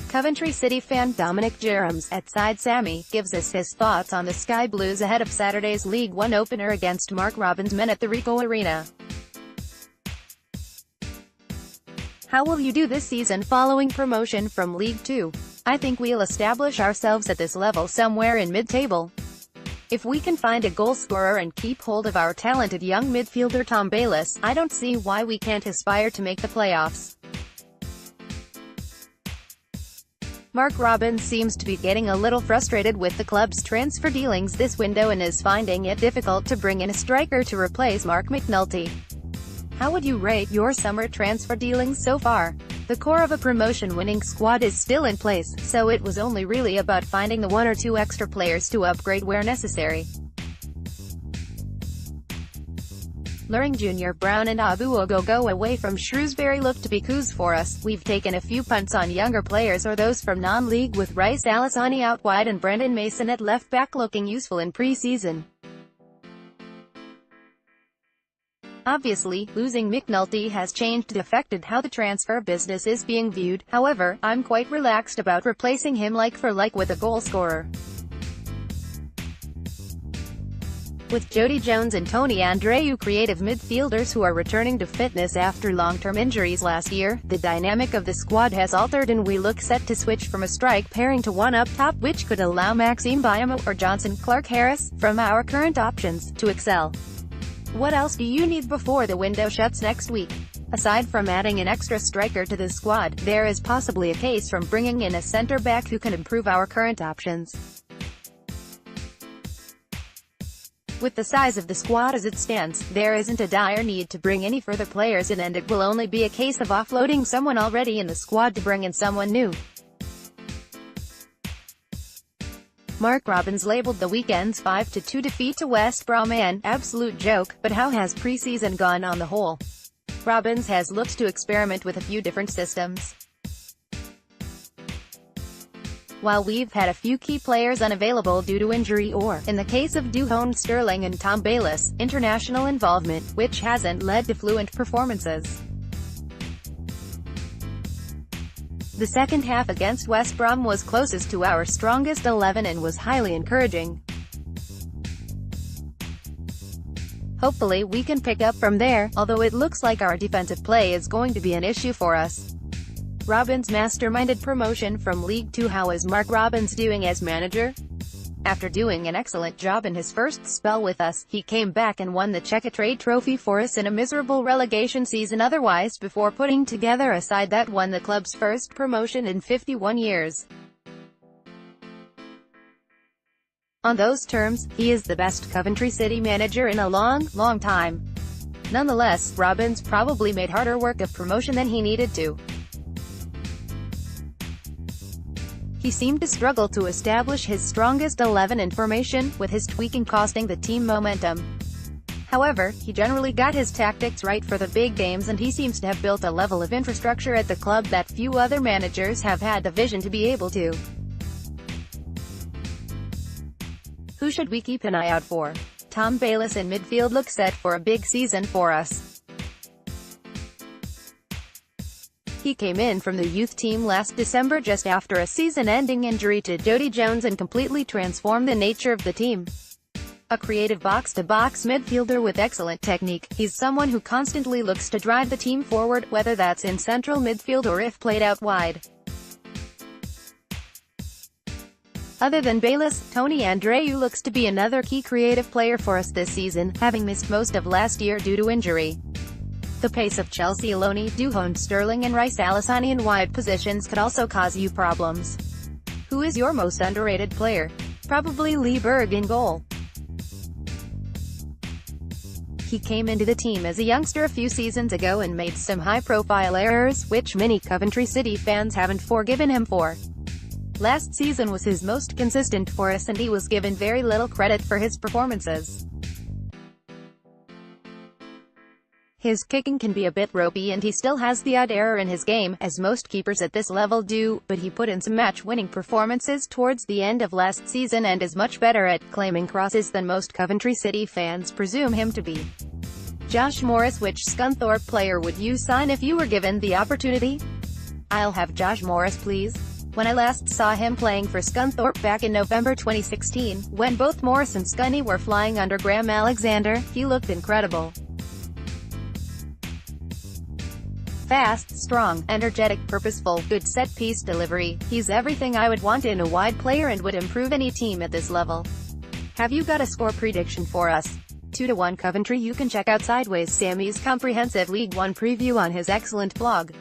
Coventry City fan Dominic Jerams, at Side Sammy, gives us his thoughts on the Sky Blues ahead of Saturday's League One opener against Mark Robins' men at the Ricoh Arena. How will you do this season following promotion from League Two? I think we'll establish ourselves at this level somewhere in mid-table. If we can find a goal scorer and keep hold of our talented young midfielder Tom Bayliss, I don't see why we can't aspire to make the playoffs. Mark Robins seems to be getting a little frustrated with the club's transfer dealings this window and is finding it difficult to bring in a striker to replace Mark McNulty. How would you rate your summer transfer dealings so far? The core of a promotion-winning squad is still in place, so it was only really about finding the one or two extra players to upgrade where necessary. Luring Junior Brown and Abu Ogogo away from Shrewsbury look to be coups for us. We've taken a few punts on younger players or those from non-league, with Rice Alisani out wide and Brendan Mason at left-back looking useful in pre-season. Obviously, losing McNulty has affected how the transfer business is being viewed. However, I'm quite relaxed about replacing him like for like with a goal scorer. With Jody Jones and Tony Andreu creative midfielders who are returning to fitness after long-term injuries last year, the dynamic of the squad has altered and we look set to switch from a strike pairing to one up top, which could allow Maxime Biamo or Johnson Clark-Harris, from our current options, to excel. What else do you need before the window shuts next week? Aside from adding an extra striker to the squad, there is possibly a case from bringing in a centre-back who can improve our current options. With the size of the squad as it stands, there isn't a dire need to bring any further players in, and it will only be a case of offloading someone already in the squad to bring in someone new. Mark Robins labelled the weekend's 5-2 defeat to West Brom an absolute joke, but how has pre-season gone on the whole? Robins has looked to experiment with a few different systems. While we've had a few key players unavailable due to injury or, in the case of Duhon Sterling and Tom Bayliss, international involvement, which hasn't led to fluent performances. The second half against West Brom was closest to our strongest 11 and was highly encouraging. Hopefully we can pick up from there, although it looks like our defensive play is going to be an issue for us. Robins masterminded promotion from League Two. How is Mark Robins doing as manager? After doing an excellent job in his first spell with us, he came back and won the Checkatrade Trophy for us in a miserable relegation season otherwise, before putting together a side that won the club's first promotion in 51 years. On those terms, he is the best Coventry City manager in a long time. Nonetheless, Robins probably made harder work of promotion than he needed to. He seemed to struggle to establish his strongest 11 in formation, with his tweaking costing the team momentum. However, he generally got his tactics right for the big games, and he seems to have built a level of infrastructure at the club that few other managers have had the vision to be able to. Who should we keep an eye out for? Tom Bayliss in midfield looks set for a big season for us. He came in from the youth team last December just after a season-ending injury to Jody Jones and completely transformed the nature of the team. A creative box-to-box midfielder with excellent technique, he's someone who constantly looks to drive the team forward, whether that's in central midfield or if played out wide. Other than Bayliss, Tony Andreu looks to be another key creative player for us this season, having missed most of last year due to injury. The pace of Chelsea Aloni, Duhon Sterling and Rice Alisani in wide positions could also cause you problems. Who is your most underrated player? Probably Lee Berg in goal. He came into the team as a youngster a few seasons ago and made some high-profile errors, which many Coventry City fans haven't forgiven him for. Last season was his most consistent for us and he was given very little credit for his performances. His kicking can be a bit ropey and he still has the odd error in his game, as most keepers at this level do, but he put in some match-winning performances towards the end of last season and is much better at claiming crosses than most Coventry City fans presume him to be. Josh Morris. Which Scunthorpe player would you sign if you were given the opportunity? I'll have Josh Morris, please. When I last saw him playing for Scunthorpe back in November 2016, when both Morris and Scunny were flying under Graham Alexander, he looked incredible. Fast, strong, energetic, purposeful, good set-piece delivery. He's everything I would want in a wide player and would improve any team at this level. Have you got a score prediction for us? 2-1 Coventry. You can check out Sideways Sammy's comprehensive League One preview on his excellent blog.